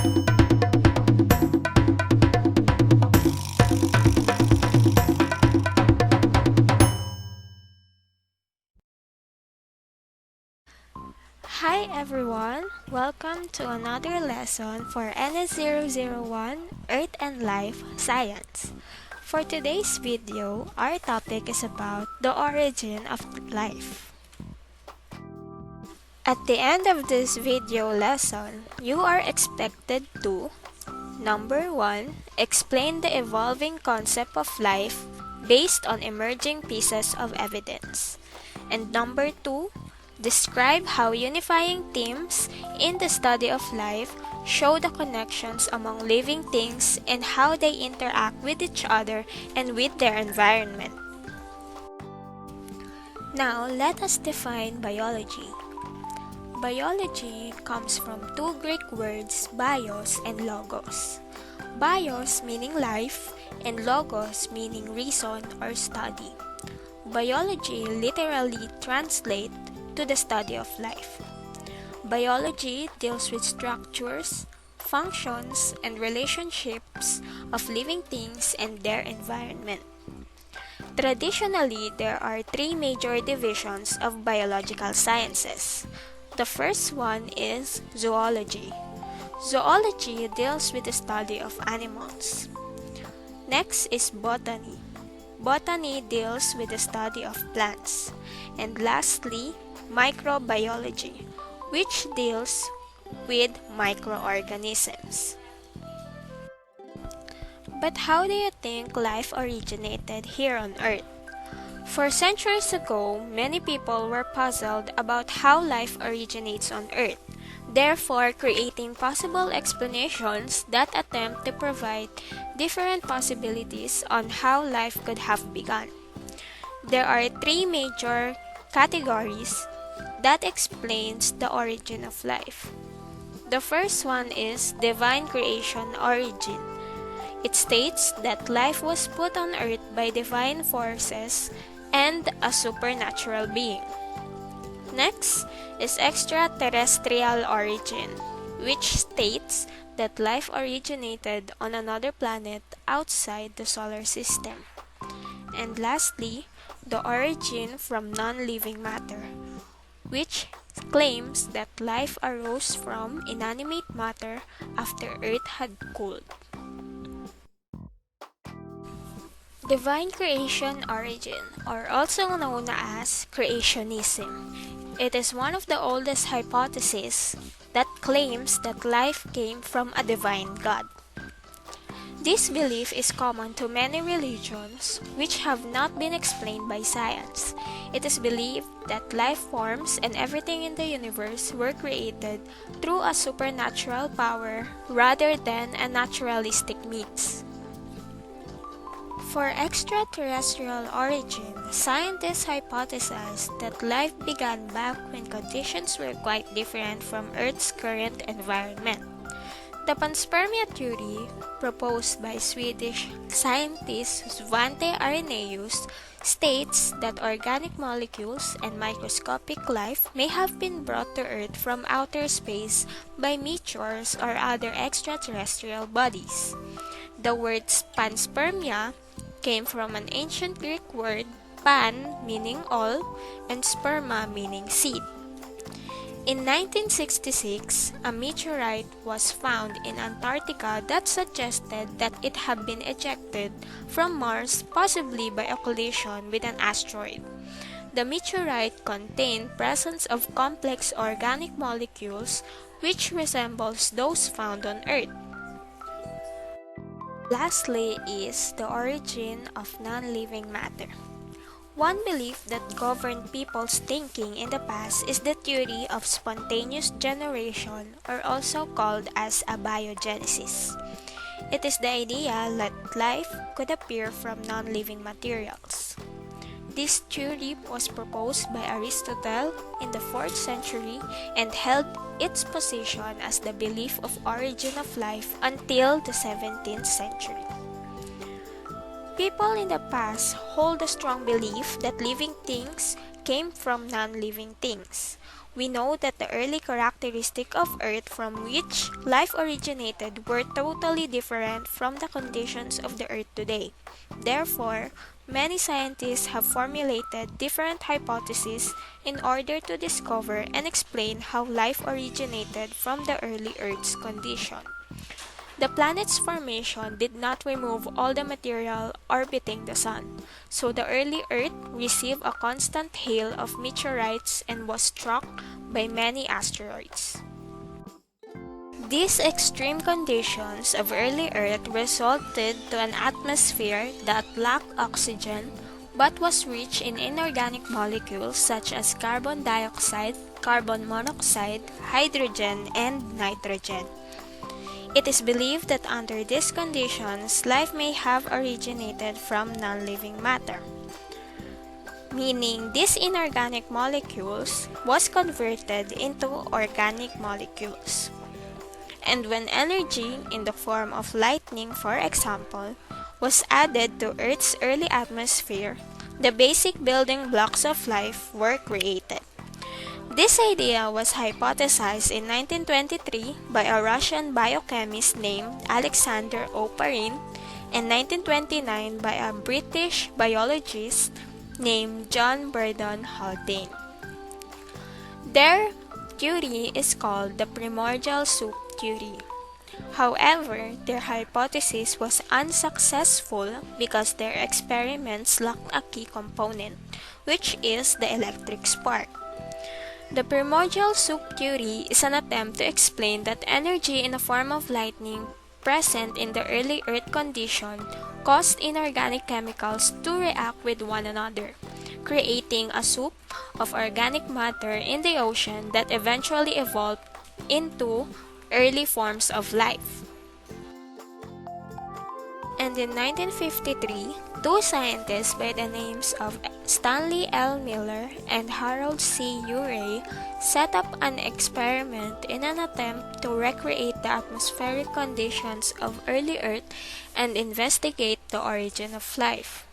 Hi everyone! Welcome to another lesson for NS001 Earth and Life Science. For today's video, our topic is about the origin of life. At the end of this video lesson, you are expected to Number 1. Explain the evolving concept of life based on emerging pieces of evidence. And number 2. Describe how unifying themes in the study of life show the connections among living things and how they interact with each other and with their environment. Now, let us define biology. Biology comes from two Greek words, bios and logos. Bios meaning life and logos meaning reason or study. Biology literally translates to the study of life. Biology deals with structures, functions, and relationships of living things and their environment. Traditionally, there are three major divisions of biological sciences. The first one is zoology. Zoology deals with the study of animals. Next is botany. Botany deals with the study of plants. And lastly, microbiology, which deals with microorganisms. But how do you think life originated here on Earth? For centuries ago, many people were puzzled about how life originates on Earth, therefore creating possible explanations that attempt to provide different possibilities on how life could have begun. There are three major categories that explains the origin of life. The first one is divine creation origin. It states that life was put on earth by divine forces and a supernatural being. Next is extraterrestrial origin, which states that life originated on another planet outside the solar system. And lastly, the origin from non-living matter, which claims that life arose from inanimate matter after Earth had cooled. Divine creation origin, or also known as creationism. It is one of the oldest hypotheses that claims that life came from a divine God. This belief is common to many religions which have not been explained by science. It is believed that life forms and everything in the universe were created through a supernatural power rather than a naturalistic means. For extraterrestrial origin, scientists hypothesize that life began back when conditions were quite different from Earth's current environment. The panspermia theory, proposed by Swedish scientist Svante Arrhenius, states that organic molecules and microscopic life may have been brought to Earth from outer space by meteors or other extraterrestrial bodies. The words panspermia came from an ancient Greek word pan meaning all and sperma meaning seed. In 1966, a meteorite was found in Antarctica that suggested that it had been ejected from Mars, possibly by a collision with an asteroid. The meteorite contained presence of complex organic molecules which resembles those found on Earth. Lastly is the origin of non-living matter. One belief that governed people's thinking in the past is the theory of spontaneous generation, or also called as abiogenesis. It is the idea that life could appear from non-living materials. This theory was proposed by Aristotle in the 4th century and held its position as the belief of origin of life until the 17th century. People in the past hold a strong belief that living things came from non-living things. We know that the early characteristics of Earth from which life originated were totally different from the conditions of the Earth today. Therefore, many scientists have formulated different hypotheses in order to discover and explain how life originated from the early Earth's condition. The planet's formation did not remove all the material orbiting the Sun, so the early Earth received a constant hail of meteorites and was struck by many asteroids. These extreme conditions of early Earth resulted to an atmosphere that lacked oxygen but was rich in inorganic molecules such as carbon dioxide, carbon monoxide, hydrogen, and nitrogen. It is believed that under these conditions, life may have originated from non-living matter, meaning these inorganic molecules was converted into organic molecules. And when energy in the form of lightning, for example, was added to Earth's early atmosphere, the basic building blocks of life were created. This idea was hypothesized in 1923 by a Russian biochemist named Alexander Oparin and 1929 by a British biologist named John Burdon Haldane. Their theory is called the primordial soup theory. However, their hypothesis was unsuccessful because their experiments lacked a key component, which is the electric spark. The primordial soup theory is an attempt to explain that energy in the form of lightning present in the early Earth condition caused inorganic chemicals to react with one another, creating a soup of organic matter in the ocean that eventually evolved into early forms of life. And in 1953, two scientists by the names of Stanley L. Miller and Harold C. Urey set up an experiment in an attempt to recreate the atmospheric conditions of early Earth and investigate the origin of life.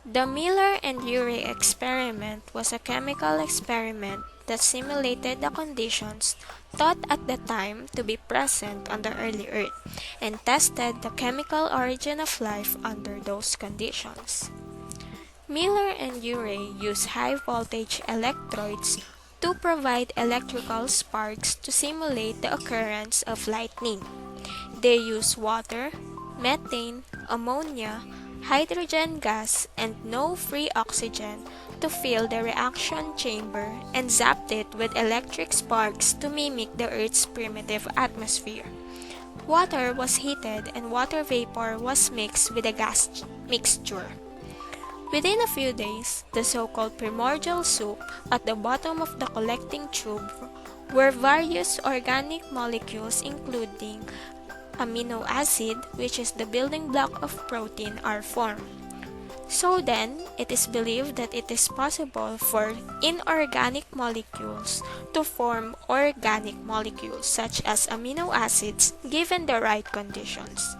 The Miller and Urey experiment was a chemical experiment that simulated the conditions thought at the time to be present on the early Earth and tested the chemical origin of life under those conditions. Miller and Urey used high-voltage electrodes to provide electrical sparks to simulate the occurrence of lightning. They used water, methane, ammonia, hydrogen gas, and no free oxygen to fill the reaction chamber and zapped it with electric sparks to mimic the Earth's primitive atmosphere. Water was heated and water vapor was mixed with a gas mixture. Within a few days, the so-called primordial soup at the bottom of the collecting tube were various organic molecules including amino acid, which is the building block of protein, are formed. So then, it is believed that it is possible for inorganic molecules to form organic molecules such as amino acids given the right conditions.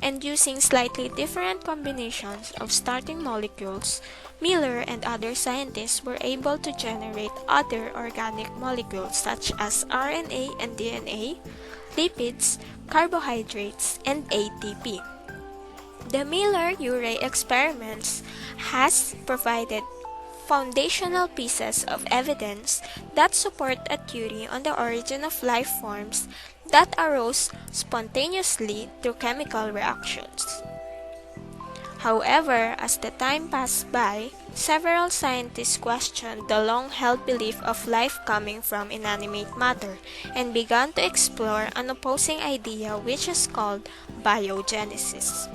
And using slightly different combinations of starting molecules, Miller and other scientists were able to generate other organic molecules such as RNA and DNA, lipids, carbohydrates, and ATP. The Miller-Urey experiments has provided foundational pieces of evidence that support a theory on the origin of life forms that arose spontaneously through chemical reactions. However, as the time passed by, several scientists questioned the long-held belief of life coming from inanimate matter and began to explore an opposing idea which is called biogenesis.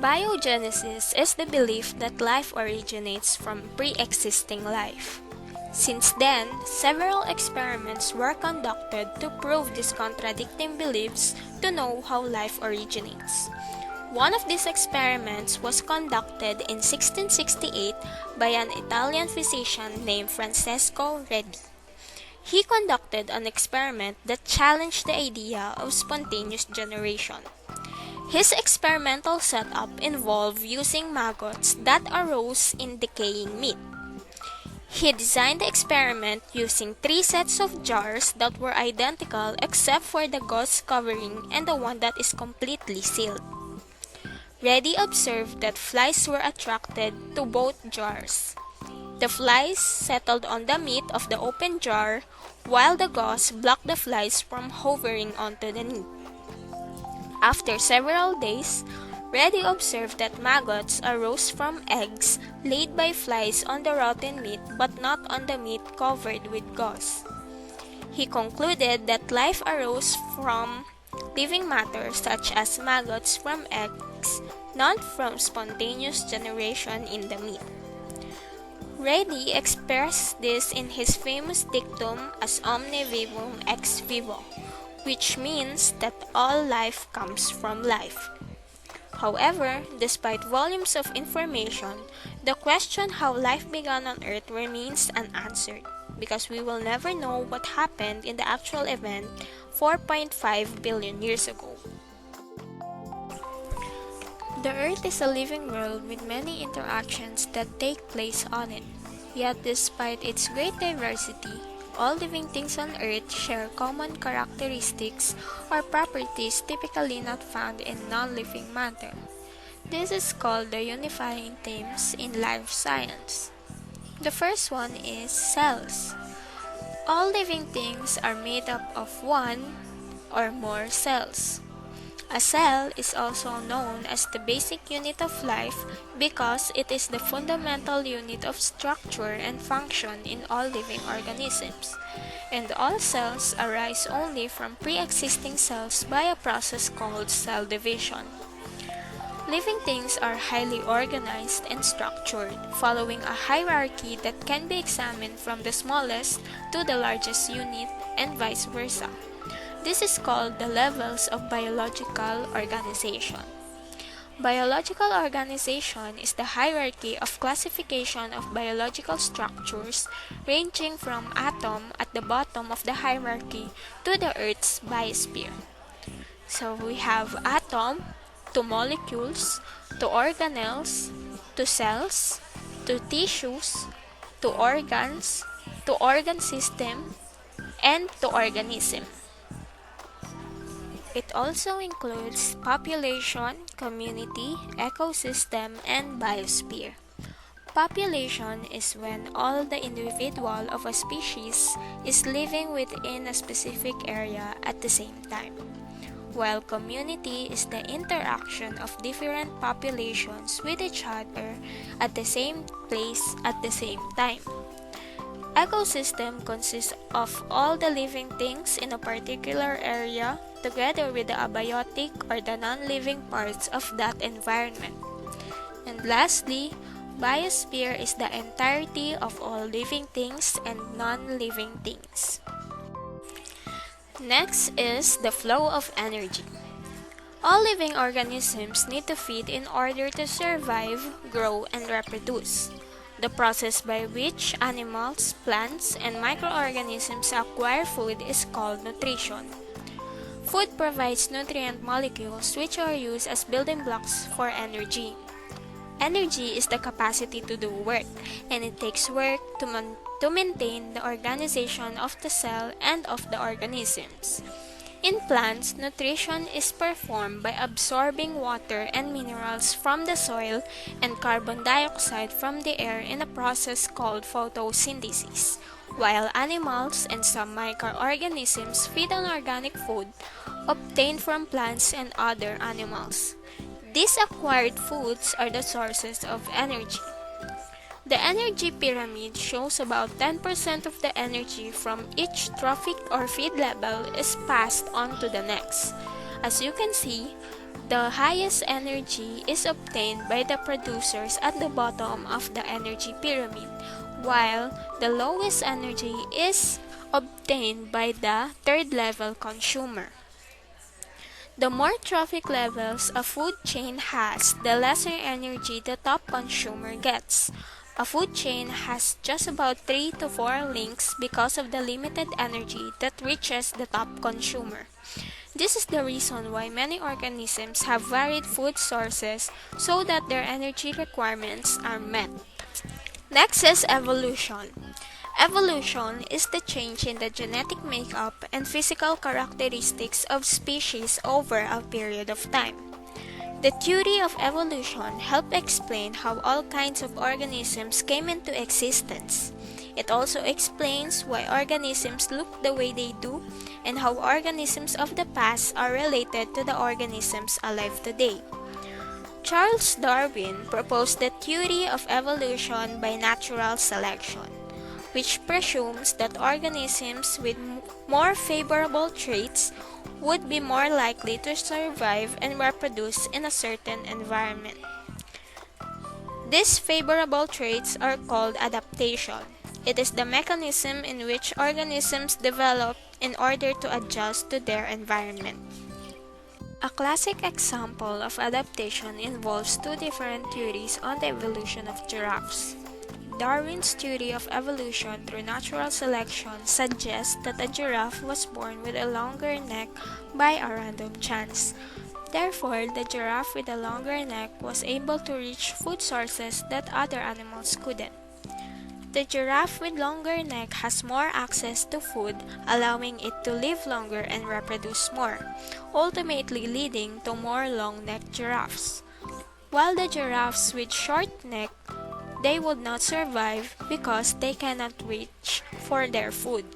Biogenesis is the belief that life originates from pre-existing life. Since then, several experiments were conducted to prove these contradicting beliefs to know how life originates. One of these experiments was conducted in 1668 by an Italian physician named Francesco Redi. He conducted an experiment that challenged the idea of spontaneous generation. His experimental setup involved using maggots that arose in decaying meat. He designed the experiment using 3 sets of jars that were identical except for the gauze covering and the one that is completely sealed. Reddy observed that flies were attracted to both jars. The flies settled on the meat of the open jar, while the gauze blocked the flies from hovering onto the meat. After several days, Reddy observed that maggots arose from eggs laid by flies on the rotten meat but not on the meat covered with gauze. He concluded that life arose from living matter such as maggots from eggs, not from spontaneous generation in the meat. Reddy expressed this in his famous dictum as omne vivum ex vivo, which means that all life comes from life. However, despite volumes of information, the question how life began on Earth remains unanswered, because we will never know what happened in the actual event 4.5 billion years ago. The Earth is a living world with many interactions that take place on it. Yet despite its great diversity, all living things on Earth share common characteristics or properties typically not found in non-living matter. This is called the unifying themes in life science. The first one is cells. All living things are made up of one or more cells. A cell is also known as the basic unit of life because it is the fundamental unit of structure and function in all living organisms, and all cells arise only from pre-existing cells by a process called cell division. Living things are highly organized and structured, following a hierarchy that can be examined from the smallest to the largest unit and vice versa. This is called the levels of biological organization. Biological organization is the hierarchy of classification of biological structures ranging from atom at the bottom of the hierarchy to the Earth's biosphere. So we have atom, to molecules, to organelles, to cells, to tissues, to organs, to organ system, and to organism. It also includes population, community, ecosystem, and biosphere. Population is when all the individual of a species is living within a specific area at the same time, while community is the interaction of different populations with each other at the same place at the same time. Ecosystem consists of all the living things in a particular area together with the abiotic or the non-living parts of that environment. And lastly, biosphere is the entirety of all living things and non-living things. Next is the flow of energy. All living organisms need to feed in order to survive, grow, and reproduce. The process by which animals, plants, and microorganisms acquire food is called nutrition. Food provides nutrient molecules which are used as building blocks for energy. Energy is the capacity to do work, and it takes work to maintain the organization of the cell and of the organisms. In plants, nutrition is performed by absorbing water and minerals from the soil and carbon dioxide from the air in a process called photosynthesis, while animals and some microorganisms feed on organic food obtained from plants and other animals. These acquired foods are the sources of energy. The energy pyramid shows about 10% of the energy from each trophic or feed level is passed on to the next. As you can see, the highest energy is obtained by the producers at the bottom of the energy pyramid, while the lowest energy is obtained by the third level consumer. The more trophic levels a food chain has, the lesser energy the top consumer gets. A food chain has just about 3 to 4 links because of the limited energy that reaches the top consumer. This is the reason why many organisms have varied food sources so that their energy requirements are met. Next is evolution. Evolution is the change in the genetic makeup and physical characteristics of species over a period of time. The theory of evolution helps explain how all kinds of organisms came into existence. It also explains why organisms look the way they do and how organisms of the past are related to the organisms alive today. Charles Darwin proposed the theory of evolution by natural selection, which presumes that organisms with more favorable traits would be more likely to survive and reproduce in a certain environment. These favorable traits are called adaptation. It is the mechanism in which organisms develop in order to adjust to their environment. A classic example of adaptation involves two different theories on the evolution of giraffes. Darwin's theory of evolution through natural selection suggests that a giraffe was born with a longer neck by a random chance. Therefore, the giraffe with a longer neck was able to reach food sources that other animals couldn't. The giraffe with longer neck has more access to food, allowing it to live longer and reproduce more, ultimately leading to more long-necked giraffes. While the giraffes with short neck, they would not survive because they cannot reach for their food.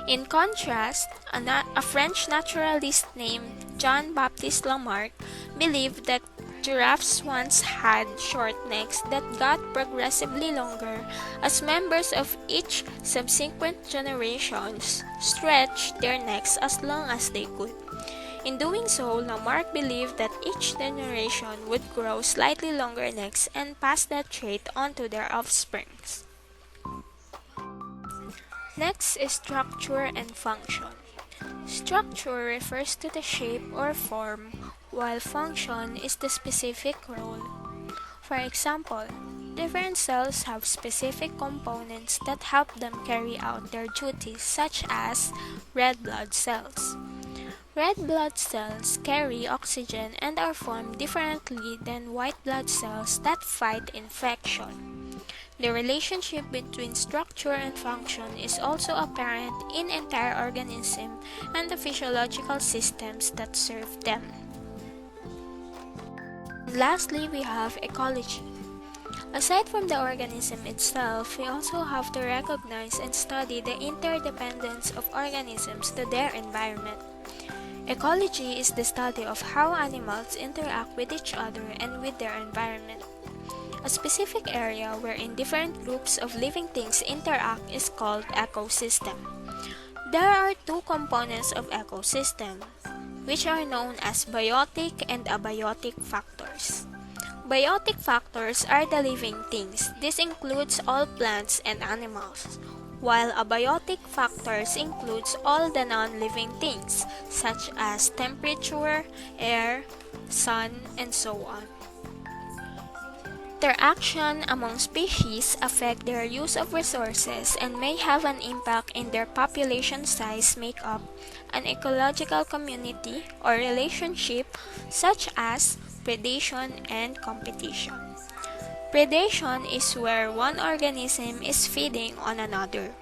In contrast, a French naturalist named Jean-Baptiste Lamarck believed that giraffes once had short necks that got progressively longer as members of each subsequent generations stretched their necks as long as they could. In doing so, Lamarck believed that each generation would grow slightly longer necks and pass that trait on to their offspring. Next is structure and function. Structure refers to the shape or form, while function is the specific role. For example, different cells have specific components that help them carry out their duties, such as red blood cells. Red blood cells carry oxygen and are formed differently than white blood cells that fight infection. The relationship between structure and function is also apparent in entire organisms and the physiological systems that serve them. And lastly, we have ecology. Aside from the organism itself, we also have to recognize and study the interdependence of organisms to their environment. Ecology is the study of how animals interact with each other and with their environment. A specific area wherein different groups of living things interact is called ecosystem. There are two components of ecosystem, which are known as biotic and abiotic factors. Biotic factors are the living things. This includes all plants and animals, while abiotic factors includes all the non-living things, such as temperature, air, sun, and so on. Interaction among species affect their use of resources and may have an impact in their population size makeup, an ecological community or relationship such as predation and competition. Predation is where one organism is feeding on another.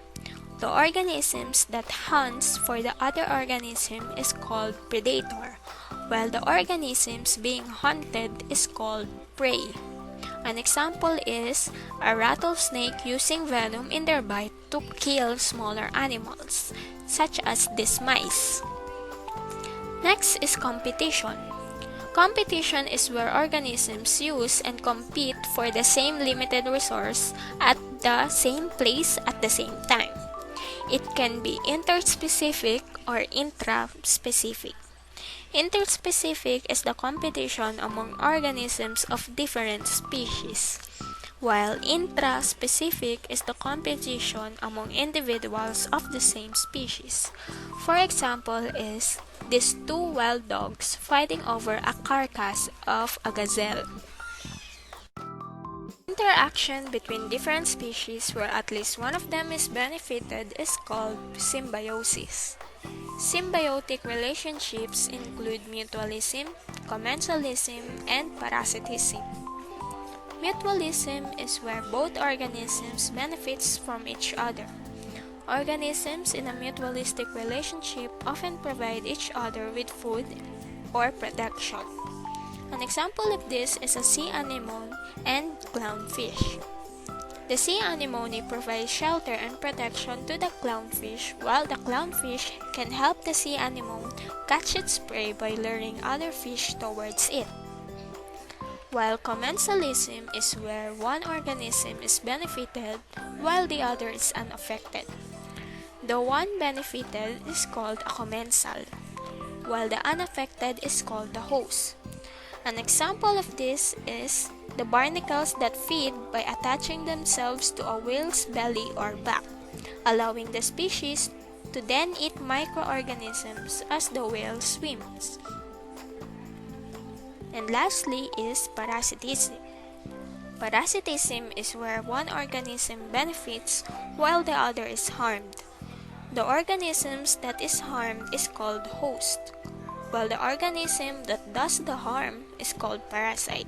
The organisms that hunts for the other organism is called predator, while the organisms being hunted is called prey. An example is a rattlesnake using venom in their bite to kill smaller animals, such as these mice. Next is competition. Competition is where organisms use and compete for the same limited resource at the same place at the same time. It can be interspecific or intraspecific. Interspecific is the competition among organisms of different species, while intraspecific is the competition among individuals of the same species. For example is these two wild dogs fighting over a carcass of a gazelle. Interaction between different species where at least one of them is benefited is called symbiosis. Symbiotic relationships include mutualism, commensalism, and parasitism. Mutualism is where both organisms benefits from each other. Organisms in a mutualistic relationship often provide each other with food or protection. An example of this is a sea anemone and clownfish. The sea anemone provides shelter and protection to the clownfish, while the clownfish can help the sea anemone catch its prey by luring other fish towards it. While commensalism is where one organism is benefited while the other is unaffected. The one benefited is called a commensal, while the unaffected is called the host. An example of this is the barnacles that feed by attaching themselves to a whale's belly or back, allowing the species to then eat microorganisms as the whale swims. And lastly is parasitism. Parasitism is where one organism benefits while the other is harmed. The organisms that is harmed is called host, while the organism that does the harm is called parasite.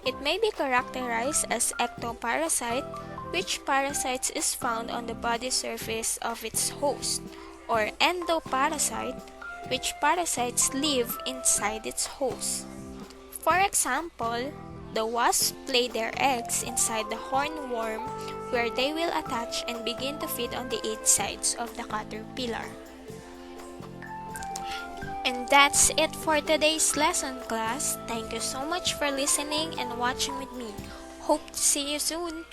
It may be characterized as ectoparasite, which parasites is found on the body surface of its host, or endoparasite, which parasites live inside its host. For example, the wasps lay their eggs inside the hornworm where they will attach and begin to feed on the 8 sides of the caterpillar. And that's it for today's lesson, class. Thank you so much for listening and watching with me. Hope to see you soon.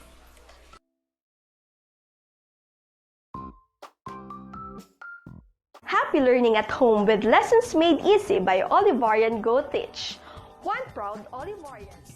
Happy learning at home with lessons made easy by Olivarian GoTeach. One proud Olivarian.